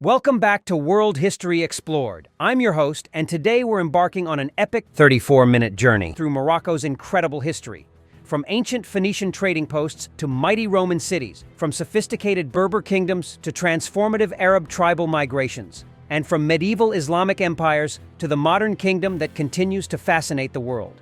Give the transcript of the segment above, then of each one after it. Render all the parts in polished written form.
Welcome back to World History Explored. I'm your host, and today we're embarking on an epic 34-minute journey through Morocco's incredible history. From ancient Phoenician trading posts to mighty Roman cities, from sophisticated Berber kingdoms to transformative Arab tribal migrations, and from medieval Islamic empires to the modern kingdom that continues to fascinate the world.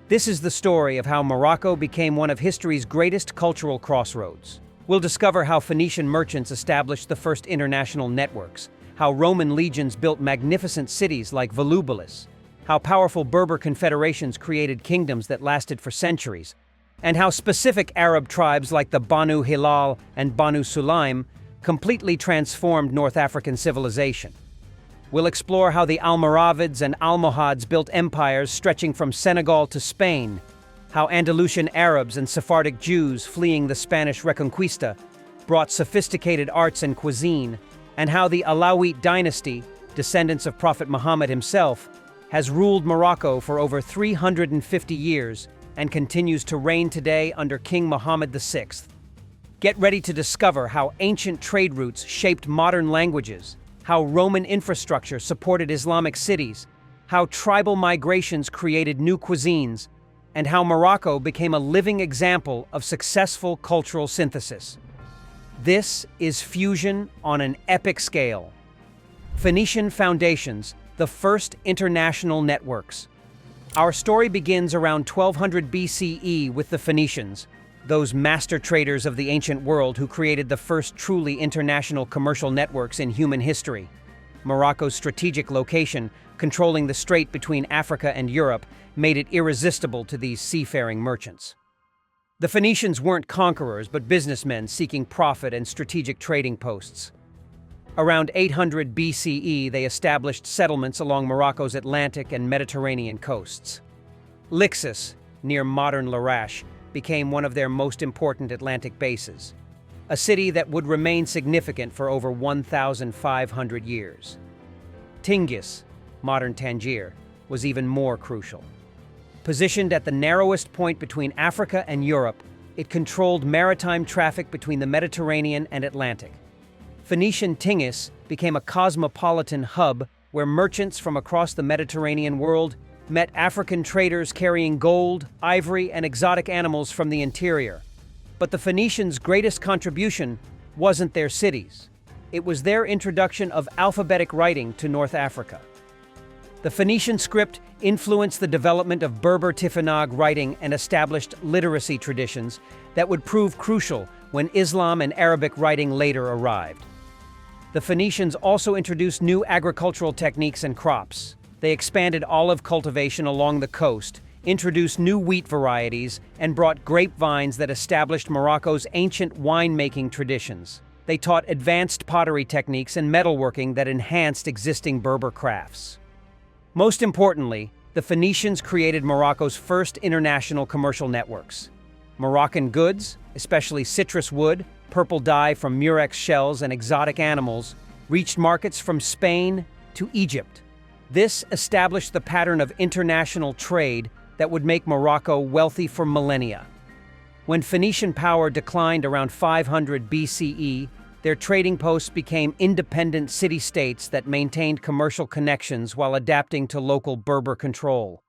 This is the story of how Morocco became one of history's greatest cultural crossroads. We'll discover how Phoenician merchants established the first international networks, how Roman legions built magnificent cities like Volubilis, how powerful Berber confederations created kingdoms that lasted for centuries, and how specific Arab tribes like the Banu Hilal and Banu Sulaim completely transformed North African civilization. We'll explore how the Almoravids and Almohads built empires stretching from Senegal to Spain, how Andalusian Arabs and Sephardic Jews fleeing the Spanish Reconquista brought sophisticated arts and cuisine, and how the Alawite dynasty, descendants of Prophet Muhammad himself, has ruled Morocco for over 350 years and continues to reign today under King Mohammed VI. Get ready to discover how ancient trade routes shaped modern languages, how Roman infrastructure supported Islamic cities, how tribal migrations created new cuisines, and how Morocco became a living example of successful cultural synthesis. This is fusion on an epic scale. Phoenician foundations, the first international networks. Our story begins around 1200 BCE with the Phoenicians, those master traders of the ancient world who created the first truly international commercial networks in human history. Morocco's strategic location, controlling the strait between Africa and Europe, made it irresistible to these seafaring merchants. The Phoenicians weren't conquerors, but businessmen seeking profit and strategic trading posts. Around 800 BCE, they established settlements along Morocco's Atlantic and Mediterranean coasts. Lixus, near modern Larache, became one of their most important Atlantic bases, a city that would remain significant for over 1,500 years. Tingis, modern Tangier, was even more crucial. Positioned at the narrowest point between Africa and Europe, it controlled maritime traffic between the Mediterranean and Atlantic. Phoenician Tingis became a cosmopolitan hub where merchants from across the Mediterranean world met African traders carrying gold, ivory, and exotic animals from the interior. But the Phoenicians' greatest contribution wasn't their cities. It was their introduction of alphabetic writing to North Africa. The Phoenician script influenced the development of Berber Tifinagh writing and established literacy traditions that would prove crucial when Islam and Arabic writing later arrived. The Phoenicians also introduced new agricultural techniques and crops. They expanded olive cultivation along the coast, introduced new wheat varieties, and brought grapevines that established Morocco's ancient winemaking traditions. They taught advanced pottery techniques and metalworking that enhanced existing Berber crafts. Most importantly, the Phoenicians created Morocco's first international commercial networks. Moroccan goods, especially citrus wood, purple dye from murex shells, and exotic animals, reached markets from Spain to Egypt. This established the pattern of international trade that would make Morocco wealthy for millennia. When Phoenician power declined around 500 BCE, their trading posts became independent city-states that maintained commercial connections while adapting to local Berber control.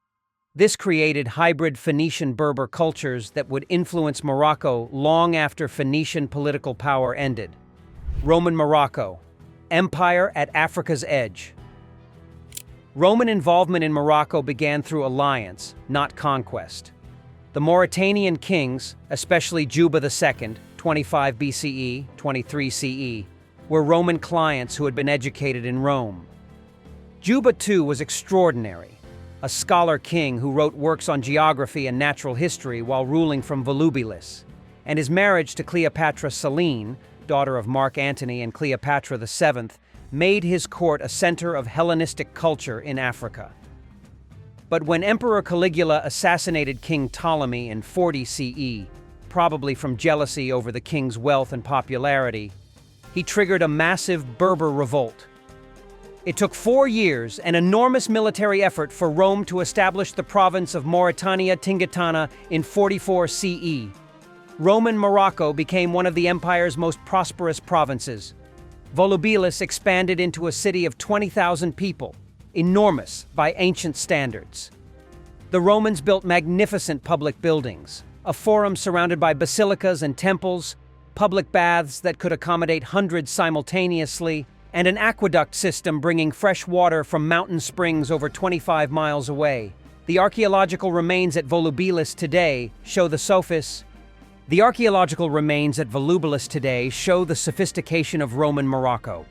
This created hybrid Phoenician-Berber cultures that would influence Morocco long after Phoenician political power ended. Roman Morocco, empire at Africa's edge. Roman involvement in Morocco began through alliance, not conquest. The Mauritanian kings, especially Juba II, 25 BCE, 23 CE, were Roman clients who had been educated in Rome. Juba II was extraordinary, a scholar king who wrote works on geography and natural history while ruling from Volubilis, and his marriage to Cleopatra Selene, daughter of Mark Antony and Cleopatra VII, made his court a center of Hellenistic culture in Africa. But when Emperor Caligula assassinated King Ptolemy in 40 CE, probably from jealousy over the king's wealth and popularity, he triggered a massive Berber revolt. It took 4 years and enormous military effort for Rome to establish the province of Mauritania Tingitana in 44 CE. Roman Morocco became one of the empire's most prosperous provinces. Volubilis expanded into a city of 20,000 people, enormous by ancient standards. The Romans built magnificent public buildings, a forum surrounded by basilicas and temples, public baths that could accommodate hundreds simultaneously, and an aqueduct system bringing fresh water from mountain springs over 25 miles away. The archaeological remains at Volubilis today show the sophistication of Roman Morocco.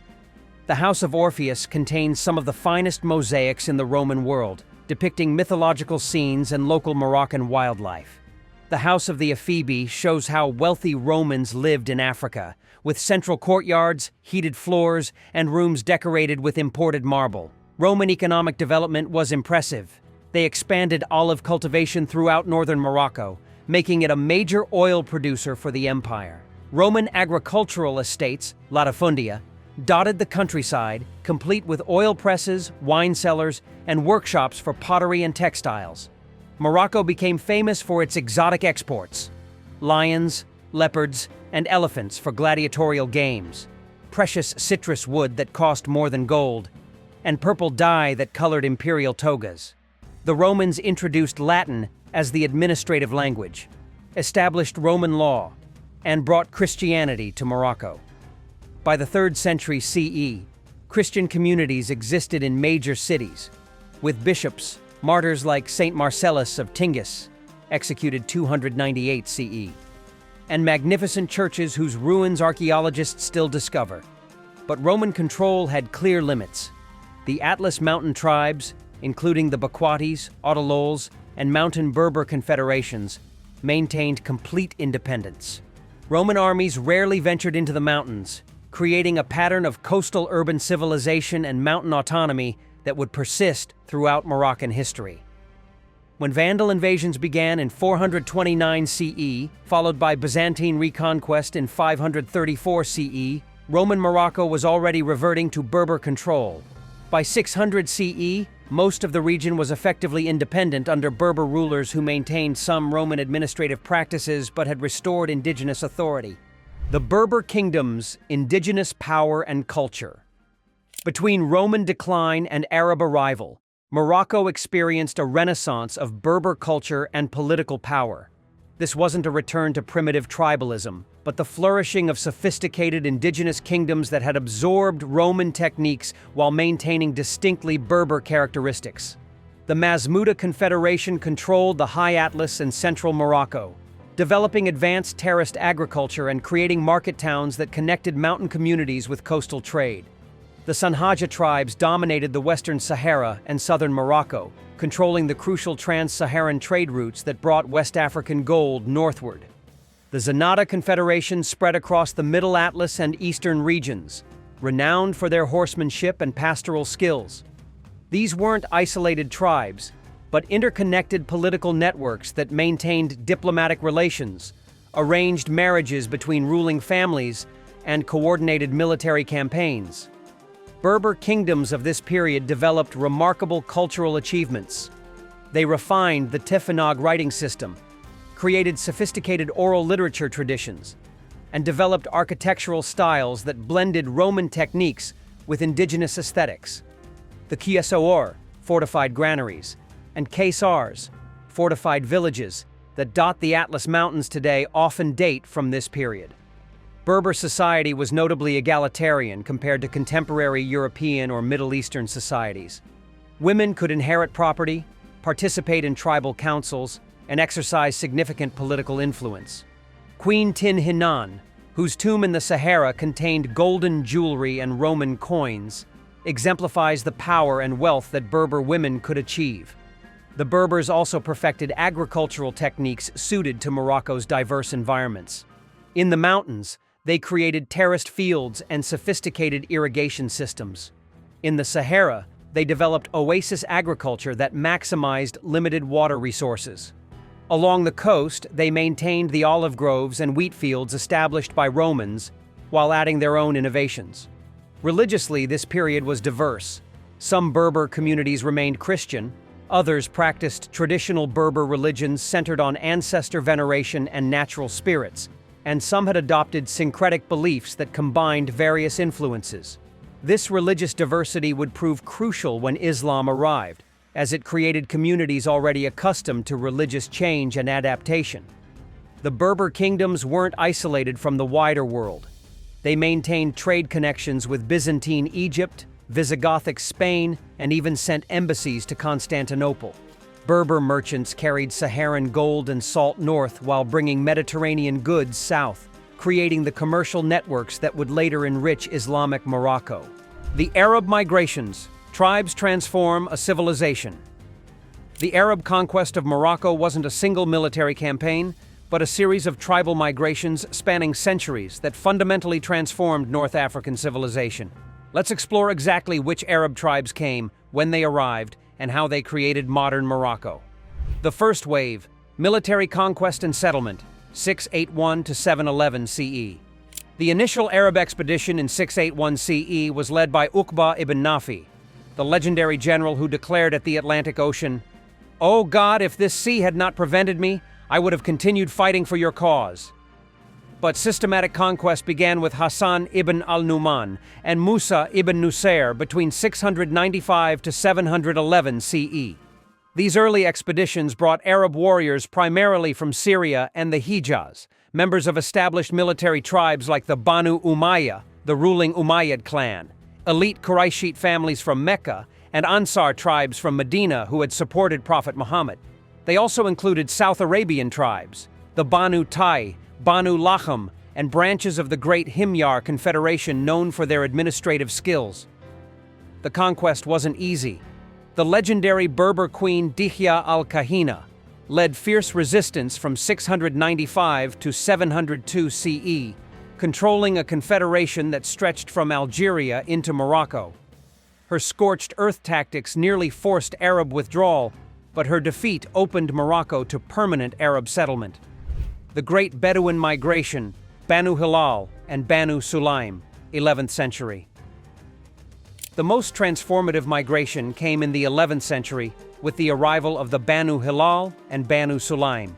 The House of Orpheus contains some of the finest mosaics in the Roman world, depicting mythological scenes and local Moroccan wildlife. The House of the Ephebi shows how wealthy Romans lived in Africa, with central courtyards, heated floors, and rooms decorated with imported marble. Roman economic development was impressive. They expanded olive cultivation throughout northern Morocco, making it a major oil producer for the empire. Roman agricultural estates, latifundia, dotted the countryside, complete with oil presses, wine cellars, and workshops for pottery and textiles. Morocco became famous for its exotic exports: lions, leopards, and elephants for gladiatorial games, precious citrus wood that cost more than gold, and purple dye that colored imperial togas. The Romans introduced Latin as the administrative language, established Roman law, and brought Christianity to Morocco. By the 3rd century CE, Christian communities existed in major cities, with bishops, martyrs like Saint Marcellus of Tingis, executed 298 CE, and magnificent churches whose ruins archaeologists still discover. But Roman control had clear limits. The Atlas Mountain tribes, including the Bakwatis, Autolols, and Mountain Berber confederations, maintained complete independence. Roman armies rarely ventured into the mountains, creating a pattern of coastal urban civilization and mountain autonomy that would persist throughout Moroccan history. When Vandal invasions began in 429 CE, followed by Byzantine reconquest in 534 CE, Roman Morocco was already reverting to Berber control. By 600 CE, most of the region was effectively independent under Berber rulers who maintained some Roman administrative practices but had restored indigenous authority. The Berber kingdom's indigenous power and culture. Between Roman decline and Arab arrival, Morocco experienced a renaissance of Berber culture and political power. This wasn't a return to primitive tribalism, but the flourishing of sophisticated indigenous kingdoms that had absorbed Roman techniques while maintaining distinctly Berber characteristics. The Masmuda Confederation controlled the High Atlas and central Morocco, developing advanced terraced agriculture and creating market towns that connected mountain communities with coastal trade. The Sanhaja tribes dominated the Western Sahara and southern Morocco, controlling the crucial trans-Saharan trade routes that brought West African gold northward. The Zenata Confederation spread across the Middle Atlas and eastern regions, renowned for their horsemanship and pastoral skills. These weren't isolated tribes, but interconnected political networks that maintained diplomatic relations, arranged marriages between ruling families, and coordinated military campaigns. Berber kingdoms of this period developed remarkable cultural achievements. They refined the Tifinagh writing system, created sophisticated oral literature traditions, and developed architectural styles that blended Roman techniques with indigenous aesthetics. The Kiasaor, fortified granaries, and Kaysars, fortified villages that dot the Atlas Mountains today often date from this period. Berber society was notably egalitarian compared to contemporary European or Middle Eastern societies. Women could inherit property, participate in tribal councils, and exercise significant political influence. Queen Tin Hinan, whose tomb in the Sahara contained golden jewelry and Roman coins, exemplifies the power and wealth that Berber women could achieve. The Berbers also perfected agricultural techniques suited to Morocco's diverse environments. In the mountains, they created terraced fields and sophisticated irrigation systems. In the Sahara, they developed oasis agriculture that maximized limited water resources. Along the coast, they maintained the olive groves and wheat fields established by Romans, while adding their own innovations. Religiously, this period was diverse. Some Berber communities remained Christian, others practiced traditional Berber religions centered on ancestor veneration and natural spirits, and some had adopted syncretic beliefs that combined various influences. This religious diversity would prove crucial when Islam arrived, as it created communities already accustomed to religious change and adaptation. The Berber kingdoms weren't isolated from the wider world. They maintained trade connections with Byzantine Egypt, Visigothic Spain, and even sent embassies to Constantinople. Berber merchants carried Saharan gold and salt north while bringing Mediterranean goods south, creating the commercial networks that would later enrich Islamic Morocco. The Arab migrations. Tribes transform a civilization. The Arab conquest of Morocco wasn't a single military campaign, but a series of tribal migrations spanning centuries that fundamentally transformed North African civilization. Let's explore exactly which Arab tribes came, when they arrived, and how they created modern Morocco. The first wave, military conquest and settlement, 681 to 711 CE. The initial Arab expedition in 681 CE was led by Uqba ibn Nafi, the legendary general who declared at the Atlantic Ocean, "O God, if this sea had not prevented me, I would have continued fighting for your cause." But systematic conquest began with Hassan ibn al-Numan and Musa ibn Nusair between 695 to 711 CE. These early expeditions brought Arab warriors primarily from Syria and the Hijaz, members of established military tribes like the Banu Umayyah, the ruling Umayyad clan, elite Qurayshite families from Mecca, and Ansar tribes from Medina who had supported Prophet Muhammad. They also included South Arabian tribes, the Banu Tai, Banu Laham, and branches of the Great Himyar Confederation known for their administrative skills. The conquest wasn't easy. The legendary Berber queen Dihya al-Kahina led fierce resistance from 695 to 702 CE, controlling a confederation that stretched from Algeria into Morocco. Her scorched earth tactics nearly forced Arab withdrawal, but her defeat opened Morocco to permanent Arab settlement. The Great Bedouin Migration, Banu Hilal and Banu Sulaim, 11th century. The most transformative migration came in the 11th century with the arrival of the Banu Hilal and Banu Sulaim,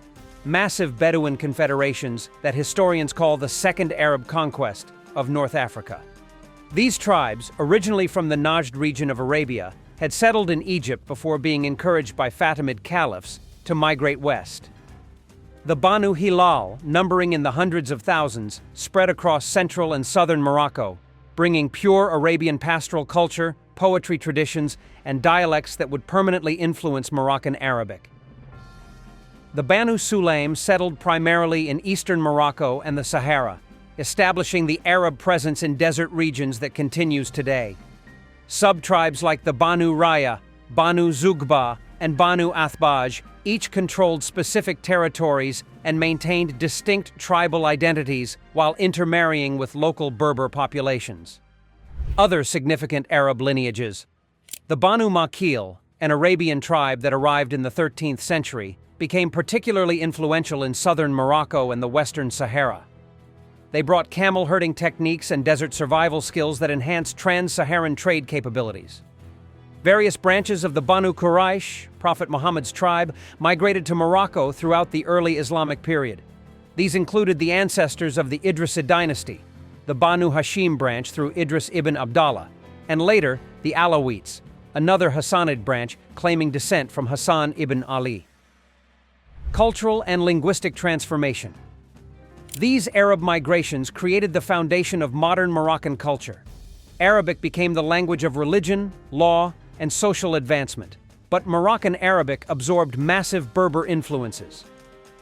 massive Bedouin confederations that historians call the Second Arab Conquest of North Africa. These tribes, originally from the Najd region of Arabia, had settled in Egypt before being encouraged by Fatimid caliphs to migrate west. The Banu Hilal, numbering in the hundreds of thousands, spread across central and southern Morocco, bringing pure Arabian pastoral culture, poetry traditions, and dialects that would permanently influence Moroccan Arabic. The Banu Sulaim settled primarily in eastern Morocco and the Sahara, establishing the Arab presence in desert regions that continues today. Sub-tribes like the Banu Raya, Banu Zugba, and Banu Athbaj each controlled specific territories and maintained distinct tribal identities while intermarrying with local Berber populations. Other significant Arab lineages. The Banu Makil, an Arabian tribe that arrived in the 13th century, became particularly influential in southern Morocco and the western Sahara. They brought camel-herding techniques and desert survival skills that enhanced trans-Saharan trade capabilities. Various branches of the Banu Quraysh, Prophet Muhammad's tribe, migrated to Morocco throughout the early Islamic period. These included the ancestors of the Idrisid dynasty, the Banu Hashim branch through Idris ibn Abdallah, and later the Alawites, another Hassanid branch claiming descent from Hassan ibn Ali. Cultural and linguistic transformation. These Arab migrations created the foundation of modern Moroccan culture. Arabic became the language of religion, law, and social advancement. But Moroccan Arabic absorbed massive Berber influences.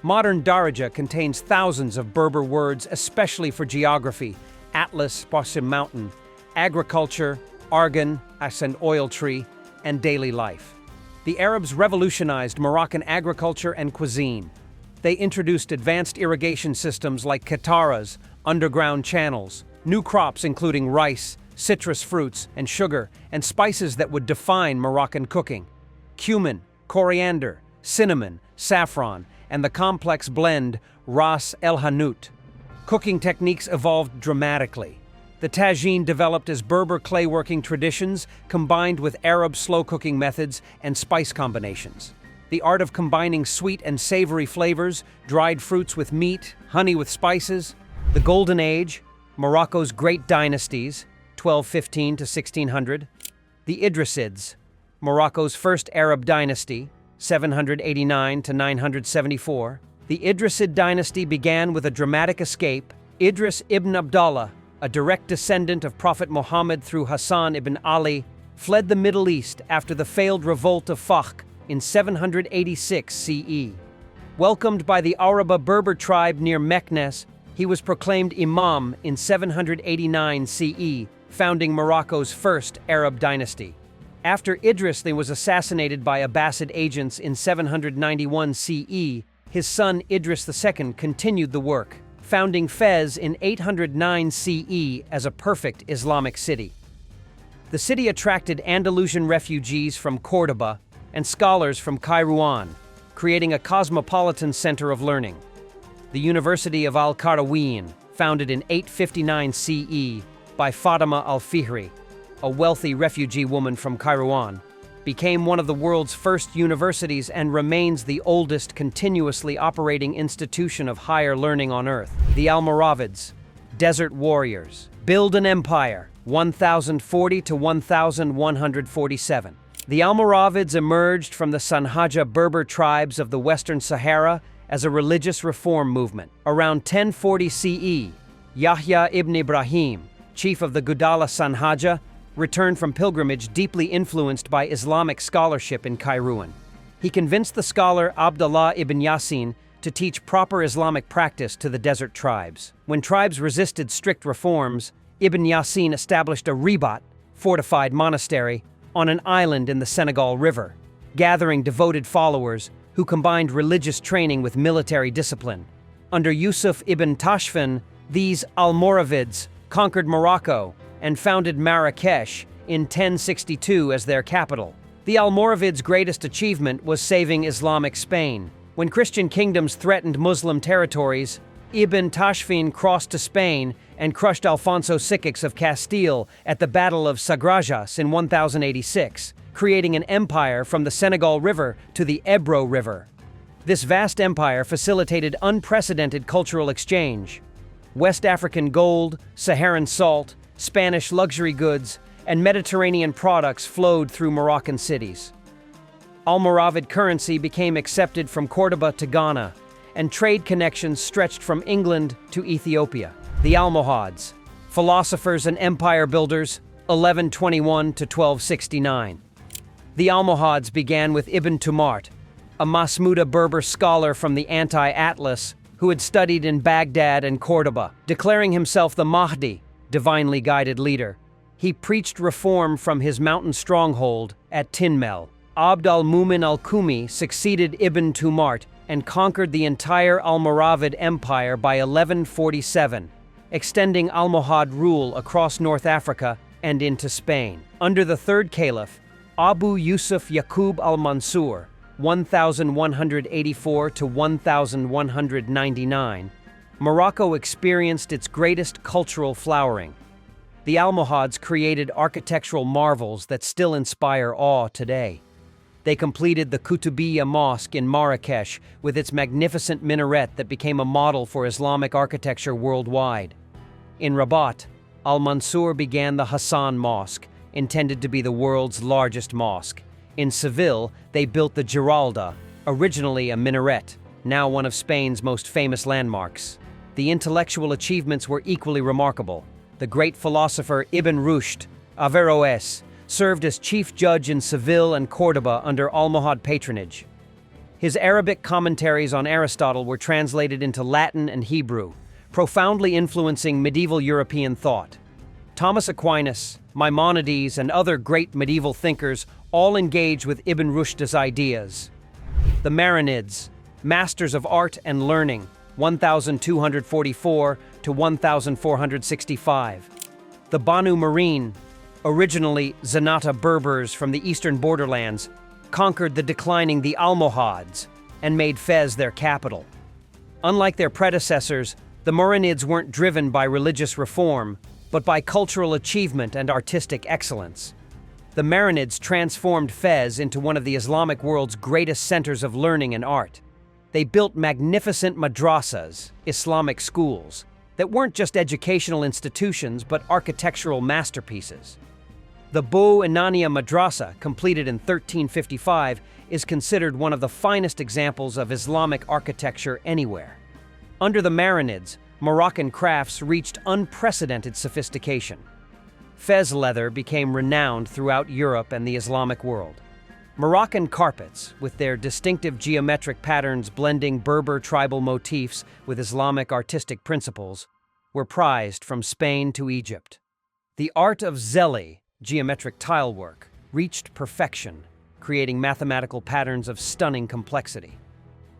Modern Darija contains thousands of Berber words, especially for geography, atlas, Qasim mountain, agriculture, argan, as an oil tree, and daily life. The Arabs revolutionized Moroccan agriculture and cuisine. They introduced advanced irrigation systems like kataras, underground channels, new crops including rice, citrus fruits, and sugar, and spices that would define Moroccan cooking. Cumin, coriander, cinnamon, saffron, and the complex blend Ras El Hanout. Cooking techniques evolved dramatically. The tagine developed as Berber clay-working traditions combined with Arab slow-cooking methods and spice combinations. the art of combining sweet and savory flavors, dried fruits with meat, honey with spices. The Golden Age, Morocco's great dynasties, 1215 to 1600. The Idrisids, Morocco's first Arab dynasty, 789 to 974. The Idrisid dynasty began with a dramatic escape. Idris ibn Abdallah, a direct descendant of Prophet Muhammad through Hassan ibn Ali, fled the Middle East after the failed revolt of Fakh in 786 CE. Welcomed by the Araba Berber tribe near Meknes, he was proclaimed Imam in 789 CE, founding Morocco's first Arab dynasty. After Idris was assassinated by Abbasid agents in 791 CE, his son Idris II continued the work, founding Fez in 809 CE as a perfect Islamic city. The city attracted Andalusian refugees from Córdoba and scholars from Kairouan, creating a cosmopolitan center of learning. The University of Al-Qarawiyyin, founded in 859 CE by Fatima al-Fihri, a wealthy refugee woman from Kairouan, became one of the world's first universities and remains the oldest continuously operating institution of higher learning on Earth. The Almoravids, desert warriors, build an empire, 1040 to 1147. The Almoravids emerged from the Sanhaja Berber tribes of the Western Sahara as a religious reform movement. Around 1040 CE, Yahya ibn Ibrahim, chief of the Gudala Sanhaja, returned from pilgrimage deeply influenced by Islamic scholarship in Kairouan. He convinced the scholar Abdullah ibn Yasin to teach proper Islamic practice to the desert tribes. When tribes resisted strict reforms, Ibn Yasin established a ribat, fortified monastery, on an island in the Senegal River, gathering devoted followers who combined religious training with military discipline. Under Yusuf ibn Tashfin, these Almoravids conquered Morocco and founded Marrakesh in 1062 as their capital. The Almoravids' greatest achievement was saving Islamic Spain. When Christian kingdoms threatened Muslim territories, Ibn Tashfin crossed to Spain and crushed Alfonso Sixix of Castile at the Battle of Sagrajas in 1086, creating an empire from the Senegal River to the Ebro River. This vast empire facilitated unprecedented cultural exchange. West African gold, Saharan salt, Spanish luxury goods, and Mediterranean products flowed through Moroccan cities. Almoravid currency became accepted from Córdoba to Ghana, and trade connections stretched from England to Ethiopia. The Almohads, philosophers and empire builders, 1121 to 1269. The Almohads began with Ibn Tumart, a Masmuda Berber scholar from the Anti-Atlas who had studied in Baghdad and Córdoba. Declaring himself the Mahdi, divinely guided leader, he preached reform from his mountain stronghold at Tinmel. Abd al-Mumin al-Kumi succeeded Ibn Tumart and conquered the entire Almoravid Empire by 1147, extending Almohad rule across North Africa and into Spain. Under the third caliph, Abu Yusuf Yaqub al-Mansur, 1184 to 1199, Morocco experienced its greatest cultural flowering. The Almohads created architectural marvels that still inspire awe today. They completed the Kutubiyya Mosque in Marrakesh with its magnificent minaret that became a model for Islamic architecture worldwide. In Rabat, Al-Mansur began the Hassan Mosque, intended to be the world's largest mosque. In Seville, they built the Giralda, originally a minaret, now one of Spain's most famous landmarks. The intellectual achievements were equally remarkable. The great philosopher Ibn Rushd, Averroes, served as chief judge in Seville and Córdoba under Almohad patronage. His Arabic commentaries on Aristotle were translated into Latin and Hebrew, profoundly influencing medieval European thought. Thomas Aquinas, Maimonides, and other great medieval thinkers all engaged with Ibn Rushd's ideas. The Marinids, masters of art and learning, 1244 to 1465. The Banu Marine, originally Zenata Berbers from the eastern borderlands, conquered the Almohads and made Fez their capital. Unlike their predecessors, the Marinids weren't driven by religious reform, but by cultural achievement and artistic excellence. The Marinids transformed Fez into one of the Islamic world's greatest centers of learning and art. They built magnificent madrasas, Islamic schools, that weren't just educational institutions but architectural masterpieces. The Bu Inania Madrasa, completed in 1355, is considered one of the finest examples of Islamic architecture anywhere. Under the Marinids, Moroccan crafts reached unprecedented sophistication. Fez leather became renowned throughout Europe and the Islamic world. Moroccan carpets, with their distinctive geometric patterns blending Berber tribal motifs with Islamic artistic principles, were prized from Spain to Egypt. The art of zeli, geometric tile work, reached perfection, creating mathematical patterns of stunning complexity.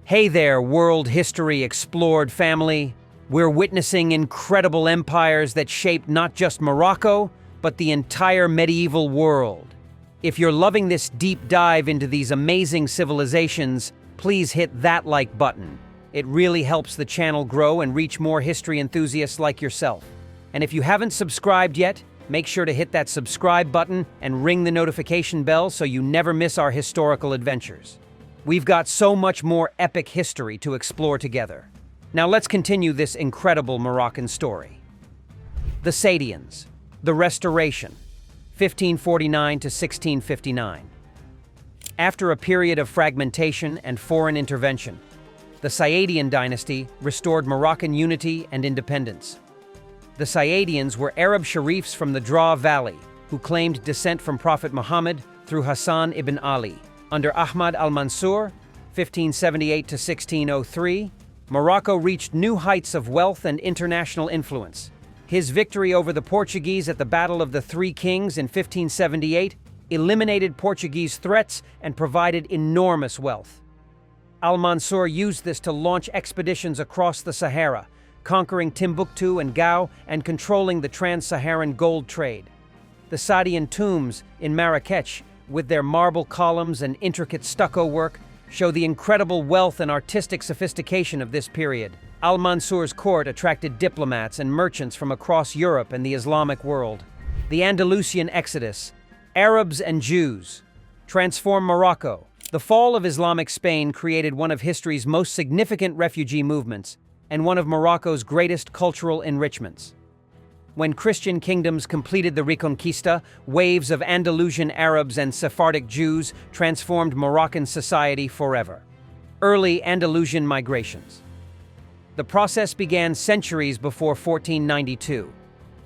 Hey there, World History Explored family! We're witnessing incredible empires that shaped not just Morocco, but the entire medieval world. If you're loving this deep dive into these amazing civilizations, please hit that like button. It really helps the channel grow and reach more history enthusiasts like yourself. And if you haven't subscribed yet, make sure to hit that subscribe button and ring the notification bell so you never miss our historical adventures. We've got so much more epic history to explore together. Now let's continue this incredible Moroccan story. The Saadians. The Restoration, 1549 to 1659. After a period of fragmentation and foreign intervention, the Saadian dynasty restored Moroccan unity and independence. The Saadians were Arab sharifs from the Drâa Valley who claimed descent from Prophet Muhammad through Hassan ibn Ali. Under Ahmad al-Mansur, 1578 to 1603, Morocco reached new heights of wealth and international influence. His victory over the Portuguese at the Battle of the Three Kings in 1578 eliminated Portuguese threats and provided enormous wealth. Al-Mansur used this to launch expeditions across the Sahara, conquering Timbuktu and Gao and controlling the trans-Saharan gold trade. The Saadian tombs in Marrakech, with their marble columns and intricate stucco work, show the incredible wealth and artistic sophistication of this period. Al-Mansur's court attracted diplomats and merchants from across Europe and the Islamic world. The Andalusian exodus, Arabs and Jews, transformed Morocco. The fall of Islamic Spain created one of history's most significant refugee movements and one of Morocco's greatest cultural enrichments. When Christian kingdoms completed the Reconquista, waves of Andalusian Arabs and Sephardic Jews transformed Moroccan society forever. Early Andalusian migrations. The process began centuries before 1492.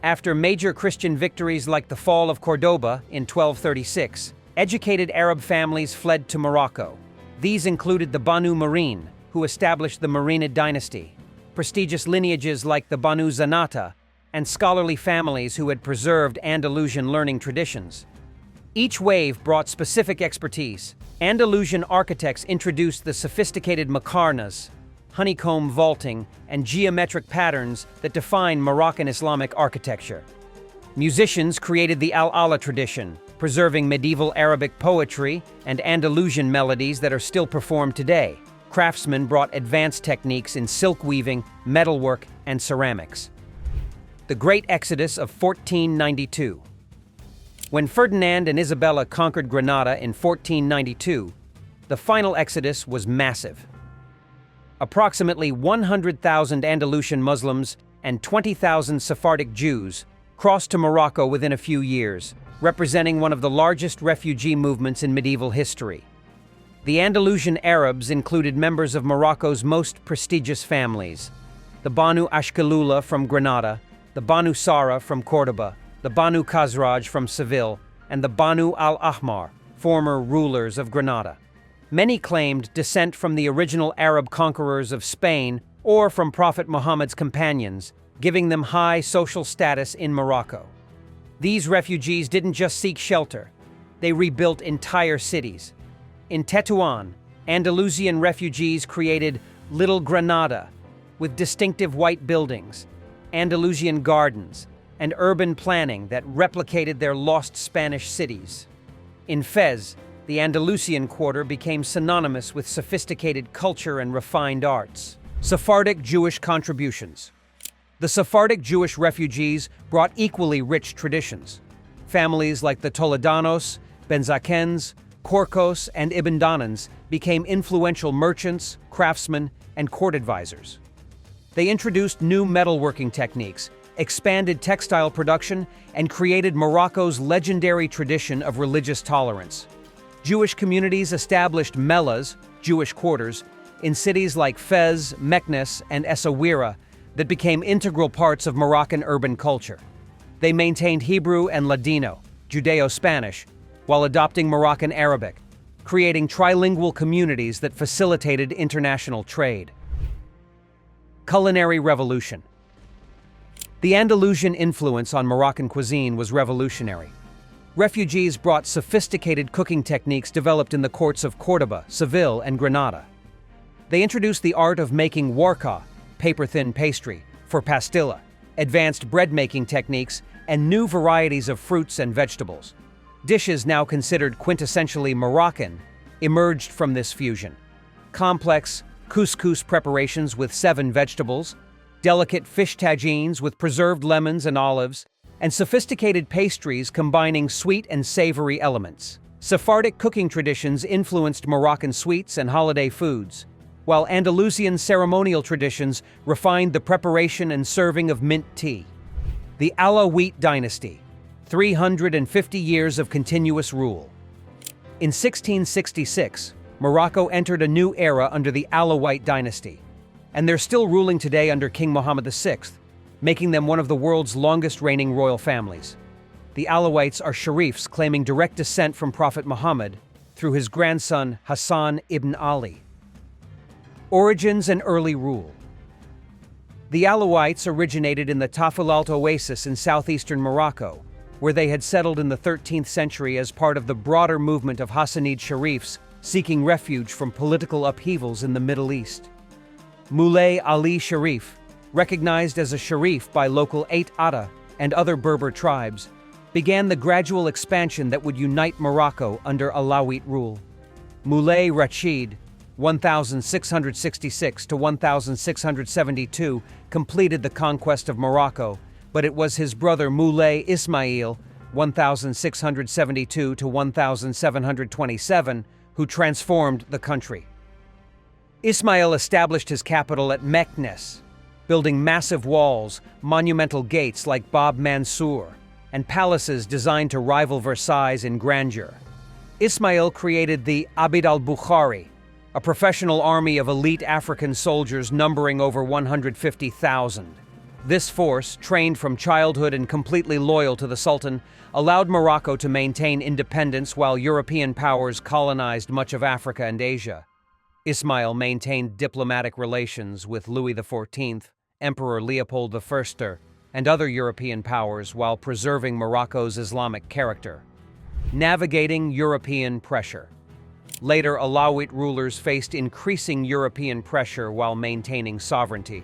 After major Christian victories like the fall of Cordoba in 1236, educated Arab families fled to Morocco. These included the Banu Marin, who established the Marinid dynasty, prestigious lineages like the Banu Zanata, and scholarly families who had preserved Andalusian learning traditions. Each wave brought specific expertise. Andalusian architects introduced the sophisticated makarnas, honeycomb vaulting, and geometric patterns that define Moroccan Islamic architecture. Musicians created the Al-Ala tradition, preserving medieval Arabic poetry and Andalusian melodies that are still performed today. Craftsmen brought advanced techniques in silk weaving, metalwork, and ceramics. The Great Exodus of 1492. When Ferdinand and Isabella conquered Granada in 1492, the final exodus was massive. Approximately 100,000 Andalusian Muslims and 20,000 Sephardic Jews crossed to Morocco within a few years, representing one of the largest refugee movements in medieval history. The Andalusian Arabs included members of Morocco's most prestigious families: the Banu Ashkalula from Granada, the Banu Sara from Cordoba, the Banu Khazraj from Seville, and the Banu al-Ahmar, former rulers of Granada. Many claimed descent from the original Arab conquerors of Spain or from Prophet Muhammad's companions, giving them high social status in Morocco. These refugees didn't just seek shelter, they rebuilt entire cities. In Tetuan, Andalusian refugees created Little Granada, with distinctive white buildings, Andalusian gardens, and urban planning that replicated their lost Spanish cities. In Fez, the Andalusian quarter became synonymous with sophisticated culture and refined arts. Sephardic Jewish contributions. The Sephardic Jewish refugees brought equally rich traditions. Families like the Toledanos, Benzakens, Corcos, and Ibn Danans became influential merchants, craftsmen, and court advisors. They introduced new metalworking techniques, expanded textile production, and created Morocco's legendary tradition of religious tolerance. Jewish communities established mellahs, Jewish quarters, in cities like Fez, Meknes, and Essaouira that became integral parts of Moroccan urban culture. They maintained Hebrew and Ladino, Judeo-Spanish, while adopting Moroccan Arabic, creating trilingual communities that facilitated international trade. Culinary revolution. The Andalusian influence on Moroccan cuisine was revolutionary. Refugees brought sophisticated cooking techniques developed in the courts of Córdoba, Seville, and Granada. They introduced the art of making warqa, paper-thin pastry, for pastilla, advanced bread-making techniques, and new varieties of fruits and vegetables. Dishes now considered quintessentially Moroccan emerged from this fusion. Complex couscous preparations with 7 vegetables, delicate fish tagines with preserved lemons and olives, and sophisticated pastries combining sweet and savory elements. Sephardic cooking traditions influenced Moroccan sweets and holiday foods, while Andalusian ceremonial traditions refined the preparation and serving of mint tea. The Alawite dynasty, 350 years of continuous rule. In 1666, Morocco entered a new era under the Alawite dynasty, and they're still ruling today under King Mohammed VI, making them one of the world's longest-reigning royal families. The Alawites are Sharifs claiming direct descent from Prophet Muhammad through his grandson Hassan ibn Ali. Origins and early rule. The Alawites originated in the Tafilalt oasis in southeastern Morocco, where they had settled in the 13th century as part of the broader movement of Hassanid Sharifs seeking refuge from political upheavals in the Middle East. Moulay Ali Sharif, recognized as a Sharif by local Ait Ada and other Berber tribes, began the gradual expansion that would unite Morocco under Alawite rule. Moulay Rachid, 1666 to 1672, completed the conquest of Morocco, but it was his brother Moulay Ismail, 1672 to 1727, who transformed the country. Ismail established his capital at Meknes, building massive walls, monumental gates like Bab Mansour, and palaces designed to rival Versailles in grandeur. Ismail created the Abd al-Bukhari, a professional army of elite African soldiers numbering over 150,000. This force, trained from childhood and completely loyal to the Sultan, allowed Morocco to maintain independence while European powers colonized much of Africa and Asia. Ismail maintained diplomatic relations with Louis XIV, Emperor Leopold I, and other European powers while preserving Morocco's Islamic character. Navigating European pressure. Later, Alawite rulers faced increasing European pressure while maintaining sovereignty.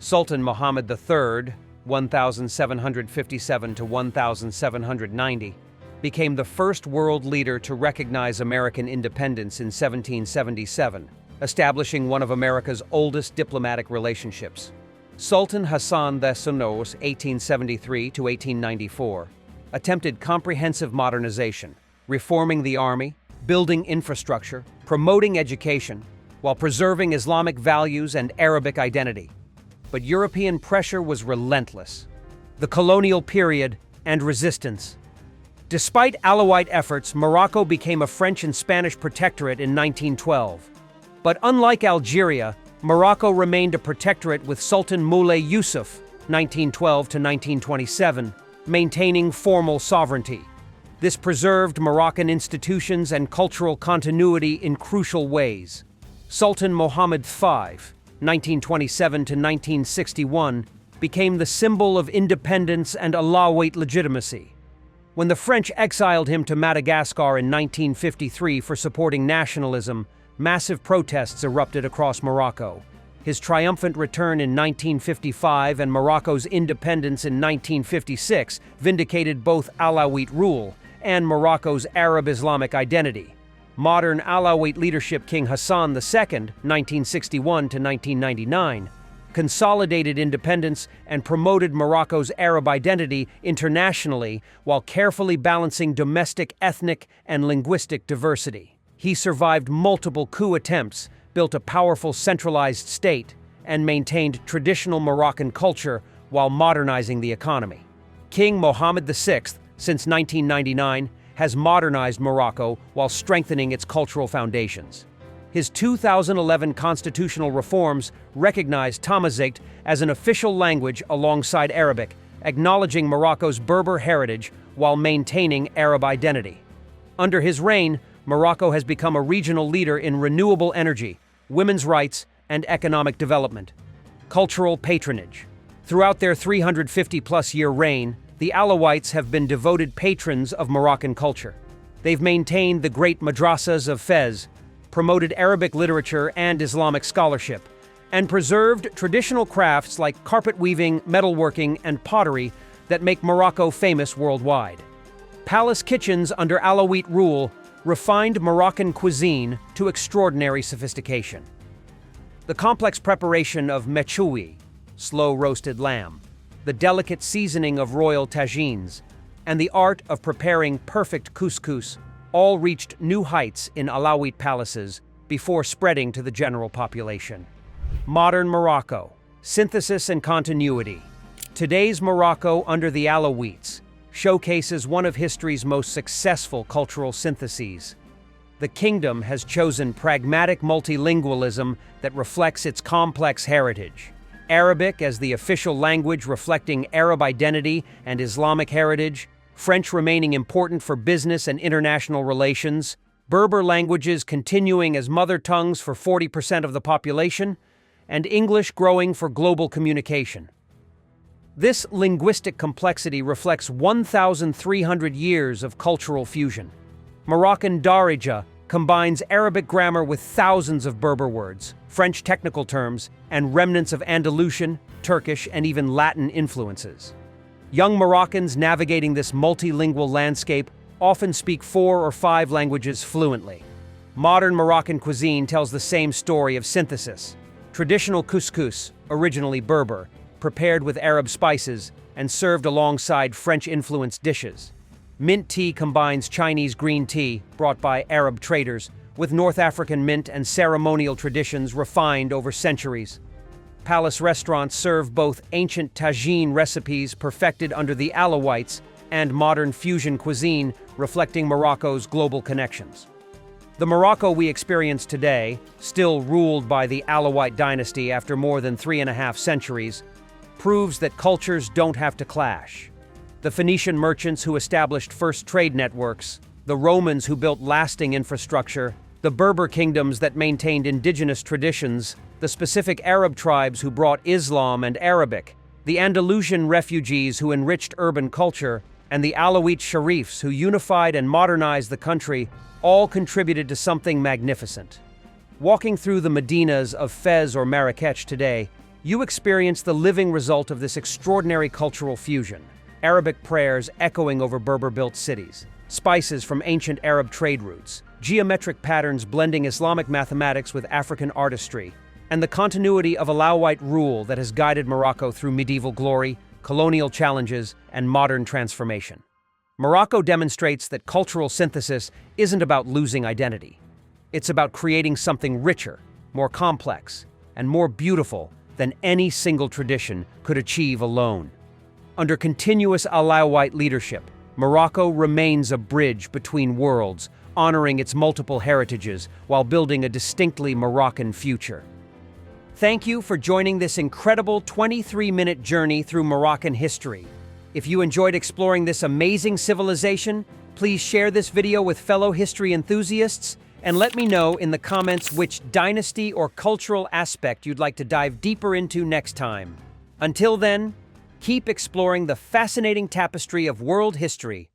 Sultan Muhammad III, 1757 to 1790, became the first world leader to recognize American independence in 1777, establishing one of America's oldest diplomatic relationships. Sultan Hassan II, 1873 to 1894, attempted comprehensive modernization, reforming the army, building infrastructure, promoting education, while preserving Islamic values and Arabic identity. But European pressure was relentless. The colonial period and resistance. Despite Alawite efforts, Morocco became a French and Spanish protectorate in 1912. But unlike Algeria, Morocco remained a protectorate with Sultan Moulay Yusuf, 1912 to 1927, maintaining formal sovereignty. This preserved Moroccan institutions and cultural continuity in crucial ways. Sultan Mohammed V, 1927 to 1961, became the symbol of independence and Alawite legitimacy. When the French exiled him to Madagascar in 1953 for supporting nationalism, massive protests erupted across Morocco. His triumphant return in 1955 and Morocco's independence in 1956 vindicated both Alawite rule and Morocco's Arab-Islamic identity. Modern Alawite leadership King Hassan II, 1961 to 1999, consolidated independence, and promoted Morocco's Arab identity internationally while carefully balancing domestic, ethnic, and linguistic diversity. He survived multiple coup attempts, built a powerful centralized state, and maintained traditional Moroccan culture while modernizing the economy. King Mohammed VI, since 1999, has modernized Morocco while strengthening its cultural foundations. His 2011 constitutional reforms recognized Tamazight as an official language alongside Arabic, acknowledging Morocco's Berber heritage while maintaining Arab identity. Under his reign, Morocco has become a regional leader in renewable energy, women's rights, and economic development. Cultural patronage. Throughout their 350-plus-year reign, the Alawites have been devoted patrons of Moroccan culture. They've maintained the great madrasas of Fez, promoted Arabic literature and Islamic scholarship, and preserved traditional crafts like carpet weaving, metalworking, and pottery that make Morocco famous worldwide. Palace kitchens under Alawite rule refined Moroccan cuisine to extraordinary sophistication. The complex preparation of mechoui, slow-roasted lamb, the delicate seasoning of royal tagines, and the art of preparing perfect couscous all reached new heights in Alawite palaces before spreading to the general population. Modern Morocco, synthesis and continuity. Today's Morocco under the Alawites showcases one of history's most successful cultural syntheses. The kingdom has chosen pragmatic multilingualism that reflects its complex heritage. Arabic as the official language reflecting Arab identity and Islamic heritage, French remaining important for business and international relations, Berber languages continuing as mother tongues for 40% of the population, and English growing for global communication. This linguistic complexity reflects 1,300 years of cultural fusion. Moroccan Darija combines Arabic grammar with thousands of Berber words, French technical terms, and remnants of Andalusian, Turkish, and even Latin influences. Young Moroccans navigating this multilingual landscape often speak 4 or 5 languages fluently. Modern Moroccan cuisine tells the same story of synthesis. Traditional couscous, originally Berber, prepared with Arab spices and served alongside French-influenced dishes. Mint tea combines Chinese green tea, brought by Arab traders, with North African mint and ceremonial traditions refined over centuries. Palace restaurants serve both ancient tagine recipes perfected under the Alawites and modern fusion cuisine reflecting Morocco's global connections. The Morocco we experience today, still ruled by the Alawite dynasty after more than 3.5 centuries, proves that cultures don't have to clash. The Phoenician merchants who established first trade networks, the Romans who built lasting infrastructure, the Berber kingdoms that maintained indigenous traditions, the specific Arab tribes who brought Islam and Arabic, the Andalusian refugees who enriched urban culture, and the Alawite Sharifs who unified and modernized the country all contributed to something magnificent. Walking through the Medinas of Fez or Marrakech today, you experience the living result of this extraordinary cultural fusion. Arabic prayers echoing over Berber-built cities, spices from ancient Arab trade routes, geometric patterns blending Islamic mathematics with African artistry, and the continuity of Alawite rule that has guided Morocco through medieval glory, colonial challenges, and modern transformation. Morocco demonstrates that cultural synthesis isn't about losing identity. It's about creating something richer, more complex, and more beautiful than any single tradition could achieve alone. Under continuous Alawite leadership, Morocco remains a bridge between worlds, honoring its multiple heritages while building a distinctly Moroccan future. Thank you for joining this incredible 23-minute journey through Moroccan history. If you enjoyed exploring this amazing civilization, please share this video with fellow history enthusiasts and let me know in the comments which dynasty or cultural aspect you'd like to dive deeper into next time. Until then, keep exploring the fascinating tapestry of world history